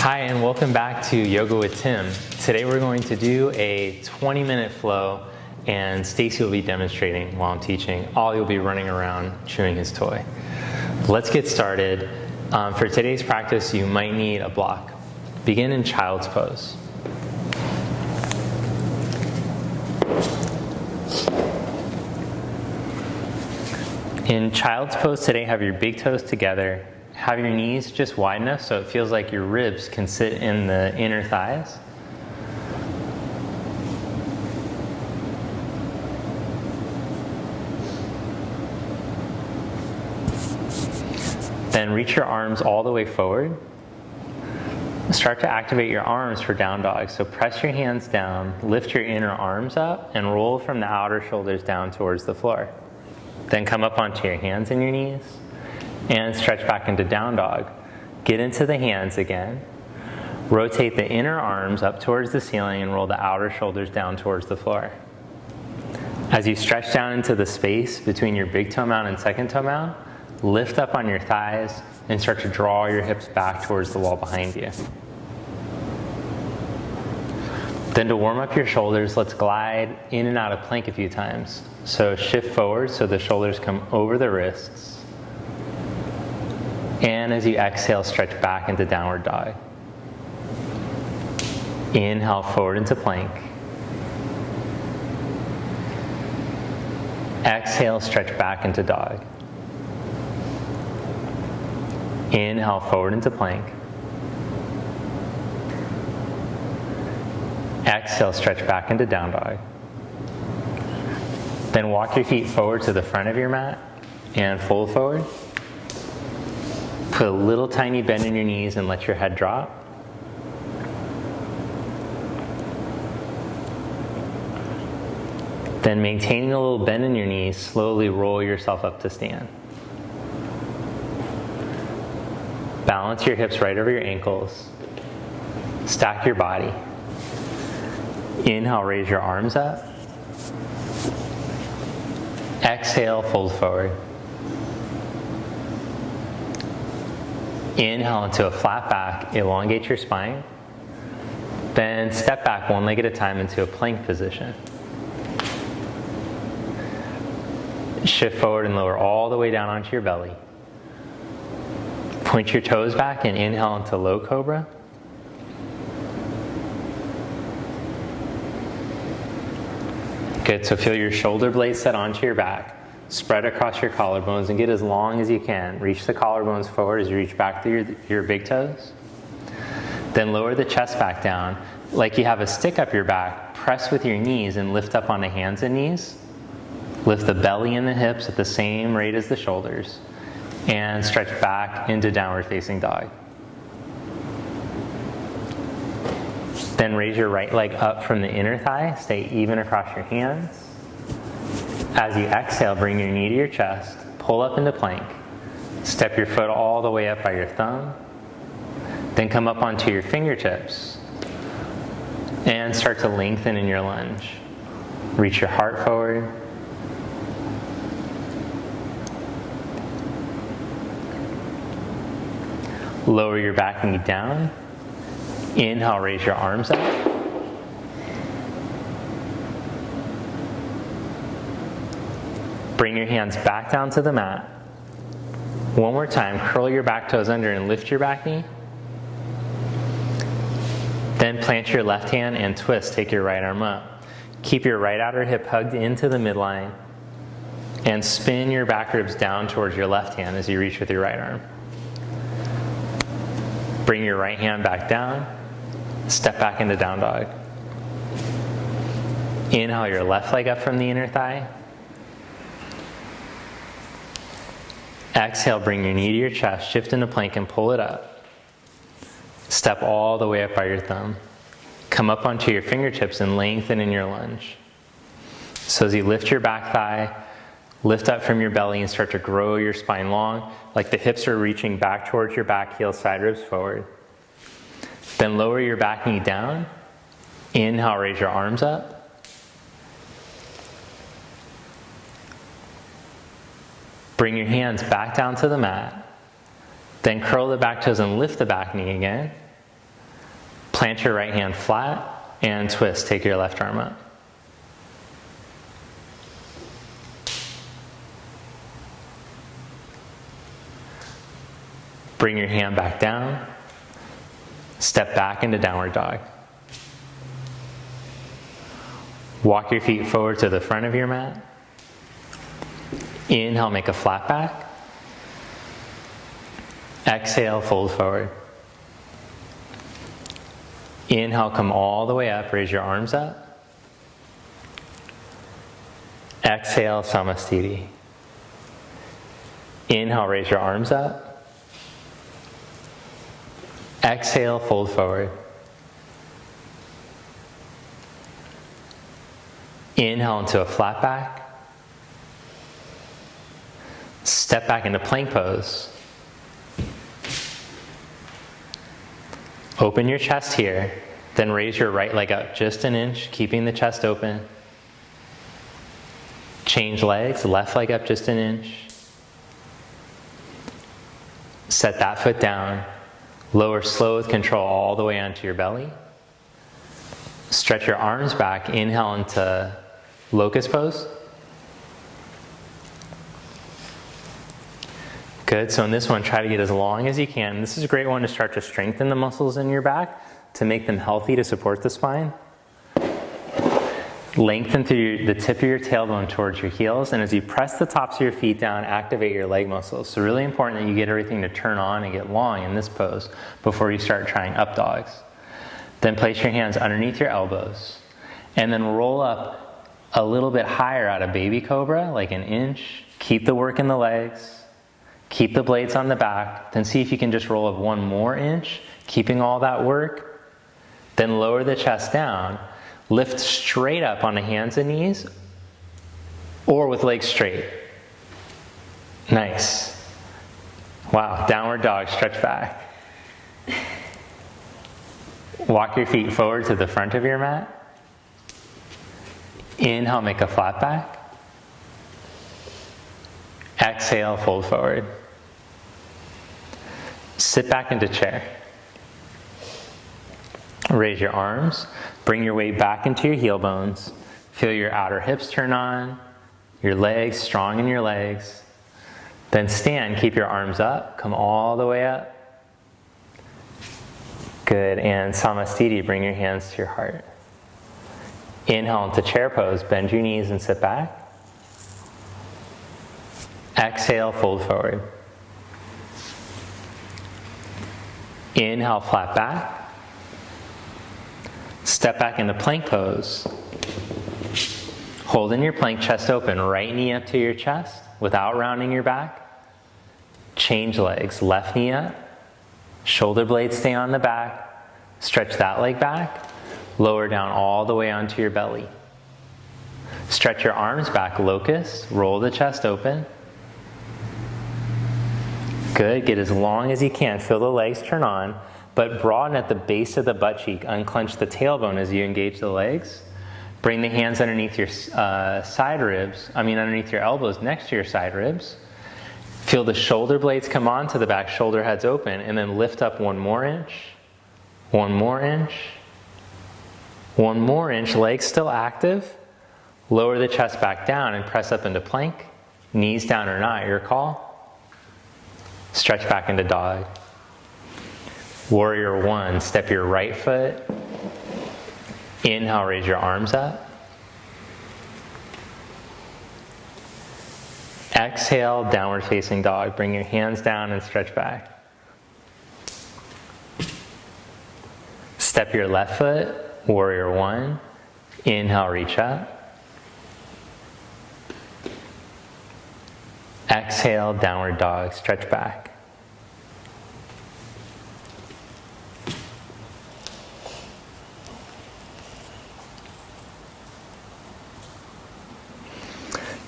Hi, and welcome back to Yoga with Tim. Today we're going to do a 20-minute flow, and Stacy will be demonstrating while I'm teaching. Ollie will be running around chewing his toy. Let's get started. For today's practice, you might need a block. Begin in child's pose. In child's pose today, have your big toes together. Have your knees just wide enough so it feels like your ribs can sit in the inner thighs. Then reach your arms all the way forward. Start to activate your arms for down dog. So press your hands down, lift your inner arms up, and roll from the outer shoulders down towards the floor. Then come up onto your hands and your knees and stretch back into down dog. Get into the hands again. Rotate the inner arms up towards the ceiling and roll the outer shoulders down towards the floor. As you stretch down into the space between your big toe mound and second toe mound, lift up on your thighs and start to draw your hips back towards the wall behind you. Then to warm up your shoulders, let's glide in and out of plank a few times. So shift forward so the shoulders come over the wrists. And as you exhale, stretch back into downward dog. Inhale forward into plank. Exhale, stretch back into dog. Inhale forward into plank. Exhale, stretch back into down dog. Then walk your feet forward to the front of your mat and fold forward. Put a little tiny bend in your knees and let your head drop. Then maintaining a little bend in your knees, slowly roll yourself up to stand. Balance your hips right over your ankles. Stack your body. Inhale, raise your arms up. Exhale, fold forward. Inhale into a flat back, elongate your spine. Then step back one leg at a time into a plank position. Shift forward and lower all the way down onto your belly. Point your toes back and inhale into low cobra. Good, so feel your shoulder blades set onto your back. Spread across your collarbones and get as long as you can. Reach the collarbones forward as you reach back through your big toes. Then lower the chest back down. Like you have a stick up your back, press with your knees and lift up on the hands and knees. Lift the belly and the hips at the same rate as the shoulders. And stretch back into downward facing dog. Then raise your right leg up from the inner thigh. Stay even across your hands. As you exhale, bring your knee to your chest, pull up into plank. Step your foot all the way up by your thumb. Then come up onto your fingertips and start to lengthen in your lunge. Reach your heart forward. Lower your back knee down. Inhale, raise your arms up. Bring your hands back down to the mat. One more time, curl your back toes under and lift your back knee. Then plant your left hand and twist, take your right arm up. Keep your right outer hip hugged into the midline and spin your back ribs down towards your left hand as you reach with your right arm. Bring your right hand back down, step back into down dog. Inhale your left leg up from the inner thigh. Exhale, bring your knee to your chest, shift into plank and pull it up. Step all the way up by your thumb. Come up onto your fingertips and lengthen in your lunge. So as you lift your back thigh, lift up from your belly and start to grow your spine long, like the hips are reaching back towards your back heel, side ribs forward. Then lower your back knee down. Inhale, raise your arms up. Bring your hands back down to the mat. Then curl the back toes and lift the back knee again. Plant your right hand flat and twist. Take your left arm up. Bring your hand back down. Step back into downward dog. Walk your feet forward to the front of your mat. Inhale, make a flat back. Exhale, fold forward. Inhale, come all the way up, raise your arms up. Exhale, Samasthiti. Inhale, raise your arms up. Exhale, fold forward. Inhale into a flat back. Step back into plank pose. Open your chest here, then raise your right leg up just an inch, keeping the chest open. Change legs, left leg up just an inch. Set that foot down. Lower slow with control all the way onto your belly. Stretch your arms back. Inhale into locust pose. Good. So in this one, try to get as long as you can. This is a great one to start to strengthen the muscles in your back, to make them healthy, to support the spine. Lengthen through the tip of your tailbone towards your heels, and as you press the tops of your feet down, activate your leg muscles. So really important that you get everything to turn on and get long in this pose before you start trying up dogs. Then place your hands underneath your elbows, and then roll up a little bit higher out of baby cobra, like an inch. Keep the work in the legs, keep the blades on the back, then see if you can just roll up one more inch, keeping all that work. Then lower the chest down. Lift straight up on the hands and knees, or with legs straight. Nice. Wow, downward dog, stretch back. Walk your feet forward to the front of your mat. Inhale, make a flat back. Exhale, fold forward. Sit back into chair. Raise your arms. Bring your weight back into your heel bones. Feel your outer hips turn on. Your legs, strong in your legs. Then stand, keep your arms up. Come all the way up. Good, and Samasthiti, bring your hands to your heart. Inhale into chair pose. Bend your knees and sit back. Exhale, fold forward. Inhale, flat back. Step back into plank pose. Hold in your plank, chest open, right knee up to your chest without rounding your back. Change legs, left knee up, shoulder blades stay on the back, stretch that leg back, lower down all the way onto your belly. Stretch your arms back, locust, roll the chest open. Good, get as long as you can, feel the legs turn on. But broaden at the base of the butt cheek. Unclench the tailbone as you engage the legs. Bring the hands underneath your underneath your elbows next to your side ribs. Feel the shoulder blades come on to the back, shoulder heads open, and then lift up one more inch. One more inch. One more inch, legs still active. Lower the chest back down and press up into plank. Knees down or not, your call. Stretch back into dog. Warrior one, step your right foot. Inhale, raise your arms up. Exhale, downward facing dog. Bring your hands down and stretch back. Step your left foot, warrior one. Inhale, reach up. Exhale, downward dog, stretch back.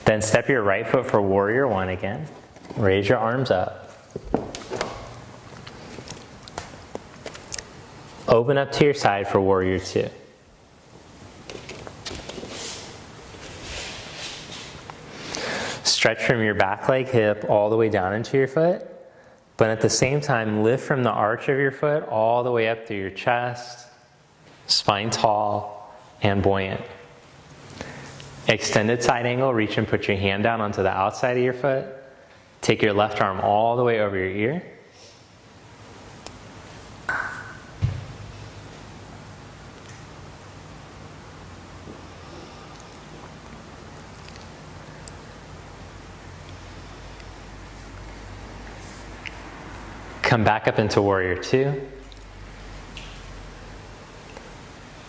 Then step your right foot for warrior one again. Raise your arms up. Open up to your side for warrior two. Stretch from your back leg, hip, all the way down into your foot. But at the same time, lift from the arch of your foot all the way up through your chest, spine tall and buoyant. Extended side angle, reach and put your hand down onto the outside of your foot. Take your left arm all the way over your ear. Come back up into warrior two.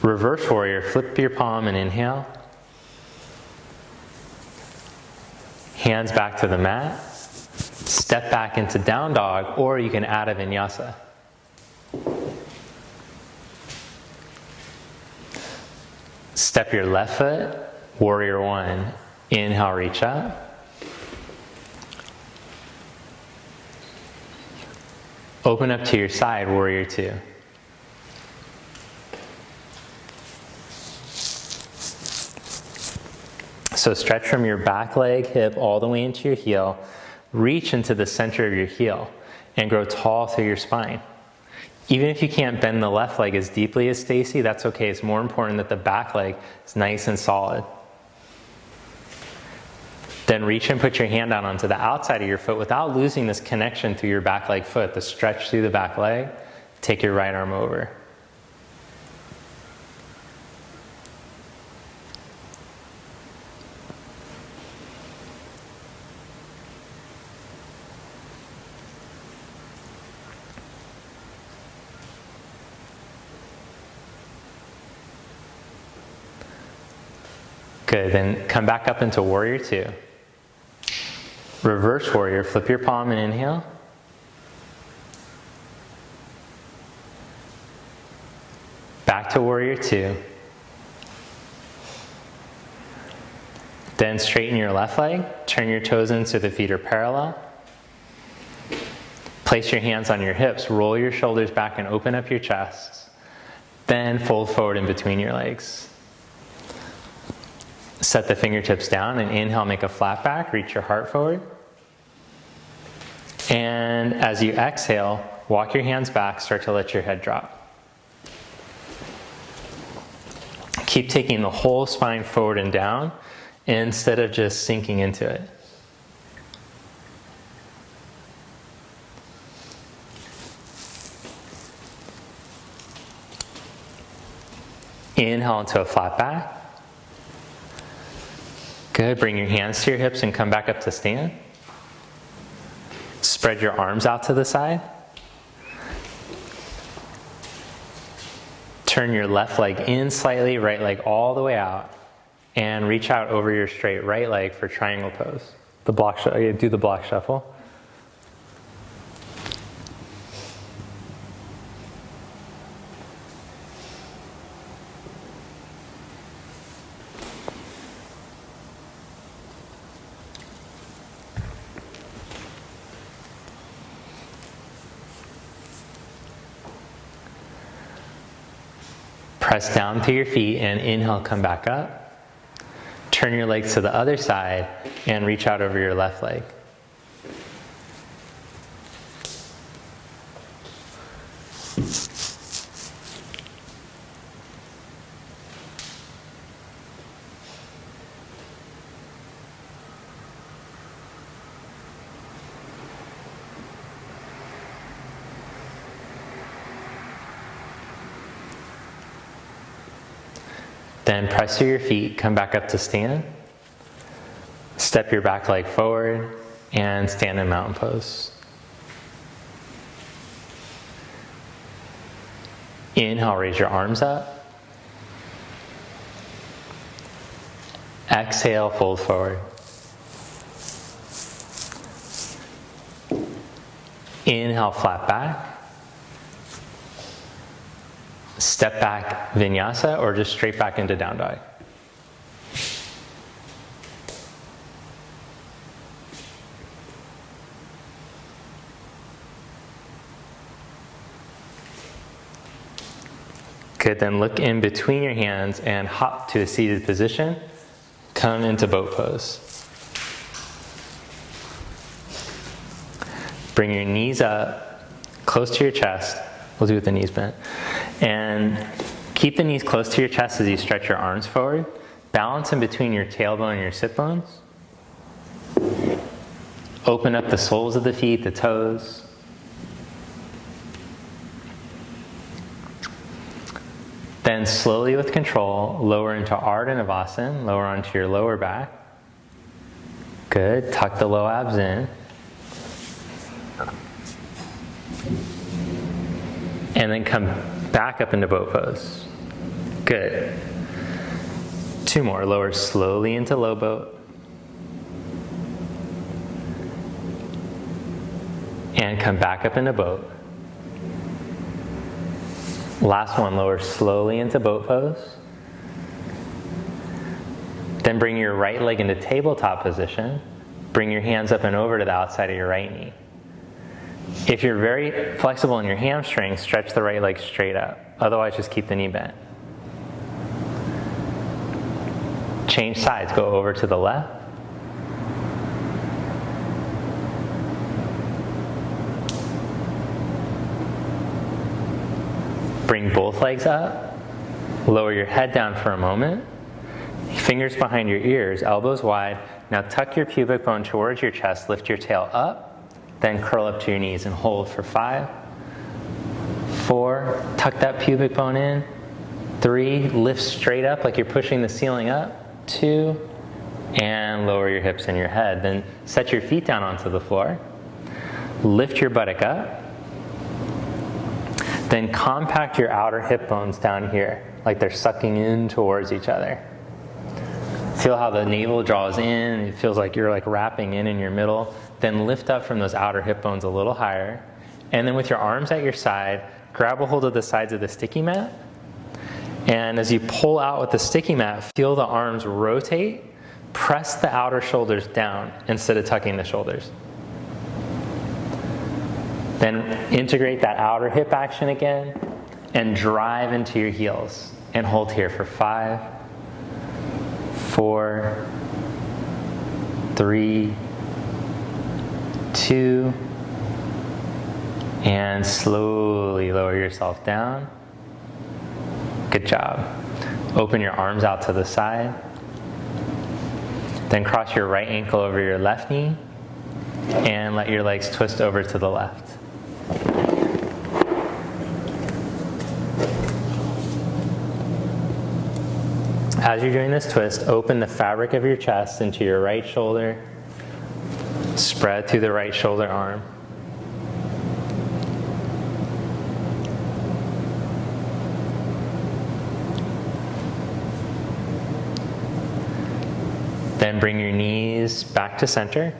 Reverse warrior, flip your palm and inhale. Hands back to the mat. Step back into down dog, or you can add a vinyasa. Step your left foot, warrior one. Inhale, reach up. Open up to your side, warrior two. So stretch from your back leg, hip, all the way into your heel. Reach into the center of your heel and grow tall through your spine. Even if you can't bend the left leg as deeply as Stacy, that's okay. It's more important that the back leg is nice and solid. Then reach and put your hand down onto the outside of your foot without losing this connection through your back leg foot, the stretch through the back leg. Take your right arm over. Good, then come back up into warrior two. Reverse warrior, flip your palm and inhale. Back to warrior two. Then straighten your left leg, turn your toes in so the feet are parallel. Place your hands on your hips, roll your shoulders back and open up your chest. Then fold forward in between your legs. Set the fingertips down and inhale, make a flat back, reach your heart forward. And as you exhale, walk your hands back, start to let your head drop. Keep taking the whole spine forward and down instead of just sinking into it. Inhale into a flat back. Good, bring your hands to your hips and come back up to stand. Spread your arms out to the side. Turn your left leg in slightly, right leg all the way out, and reach out over your straight right leg for triangle pose. Do the block shuffle. Press down through your feet and inhale, come back up. Turn your legs to the other side and reach out over your left leg. Then press through your feet, come back up to stand. Step your back leg forward and stand in mountain pose. Inhale, raise your arms up. Exhale, fold forward. Inhale, flat back. Step back, vinyasa, or just straight back into down dog. Good, then look in between your hands and hop to a seated position. Come into boat pose. Bring your knees up, close to your chest. We'll do it with the knees bent. And Keep the knees close to your chest as you stretch your arms forward. Balance in between your tailbone and your sit bones. Open up the soles of the feet, the toes. Then slowly with control, lower into Ardha Navasana, lower onto your lower back. Good, tuck the low abs in. And then come back up into boat pose. Good. 2 more, lower slowly into low boat. And come back up into boat. Last one, lower slowly into boat pose. Then bring your right leg into tabletop position. Bring your hands up and over to the outside of your right knee. If you're very flexible in your hamstrings, stretch the right leg straight up. Otherwise, just keep the knee bent. Change sides, go over to the left. Bring both legs up. Lower your head down for a moment. Fingers behind your ears, elbows wide. Now tuck your pubic bone towards your chest, lift your tail up, then curl up to your knees and hold for 5, 4, tuck that pubic bone in, 3, lift straight up like you're pushing the ceiling up, 2, and lower your hips and your head. Then set your feet down onto the floor. Lift your buttock up. Then compact your outer hip bones down here, like they're sucking in towards each other. Feel how the navel draws in. It feels like you're like wrapping in your middle. Then lift up from those outer hip bones a little higher. And then with your arms at your side, grab a hold of the sides of the sticky mat. And as you pull out with the sticky mat, feel the arms rotate. Press the outer shoulders down instead of tucking the shoulders. Then integrate that outer hip action again and drive into your heels. And hold here for 5, 4, 3, 2, and slowly lower yourself down. Good job. Open your arms out to the side. Then cross your right ankle over your left knee and let your legs twist over to the left. As you're doing this twist, open the fabric of your chest into your right shoulder. Spread through the right shoulder arm. Then bring your knees back to center.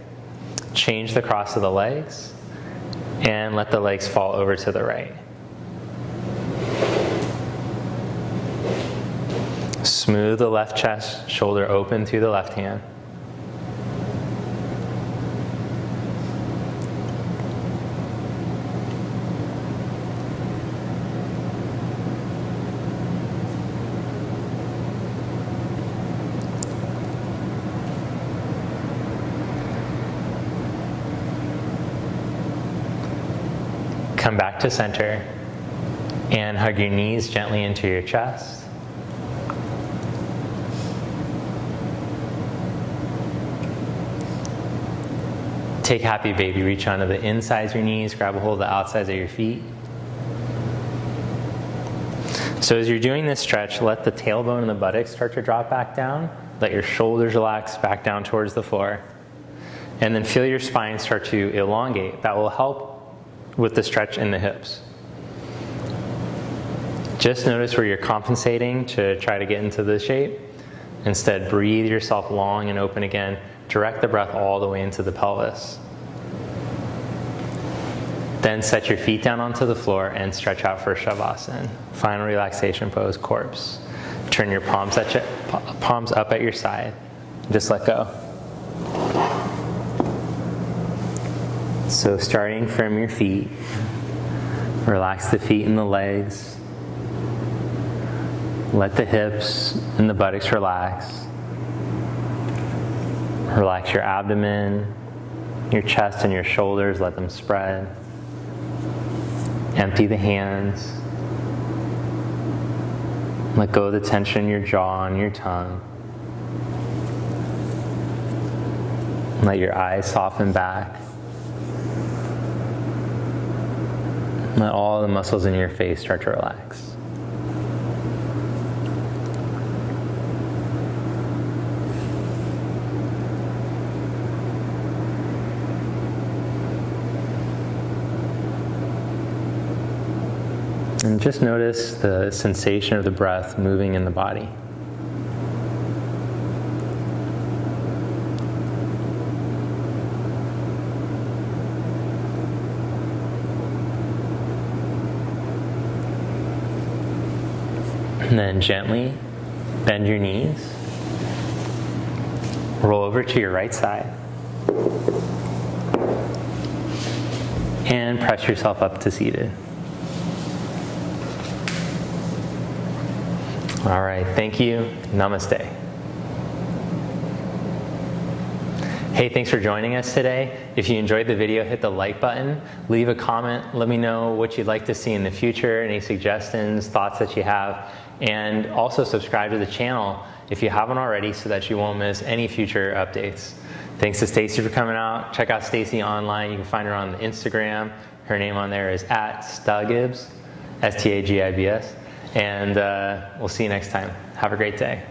Change the cross of the legs. And let the legs fall over to the right. Smooth the left chest, shoulder open through the left hand. Come back to center and hug your knees gently into your chest. Take happy baby, reach onto the insides of your knees, grab a hold of the outsides of your feet. So as you're doing this stretch, let the tailbone and the buttocks start to drop back down. Let your shoulders relax back down towards the floor. And then feel your spine start to elongate. That will help with the stretch in the hips. Just notice where you're compensating to try to get into this shape. Instead, breathe yourself long and open again. Direct the breath all the way into the pelvis. Then set your feet down onto the floor and stretch out for Savasana. Final relaxation pose, corpse. Turn your palms up at your side. Just let go. So starting from your feet, relax the feet and the legs. Let the hips and the buttocks relax. Relax your abdomen, your chest and your shoulders, let them spread. Empty the hands. Let go of the tension in your jaw and your tongue. Let your eyes soften back. Let all the muscles in your face start to relax. And just notice the sensation of the breath moving in the body. And then gently bend your knees. Roll over to your right side. And press yourself up to seated. All right, thank you. Namaste. Hey, thanks for joining us today. If you enjoyed the video, hit the like button, leave a comment, let me know what you'd like to see in the future, any suggestions, thoughts that you have, and also subscribe to the channel if you haven't already so that you won't miss any future updates. Thanks to Stacy for coming out. Check out Stacy online. You can find her on Instagram. Her name on there is @Stagibs, Stagibs. And we'll see you next time. Have a great day.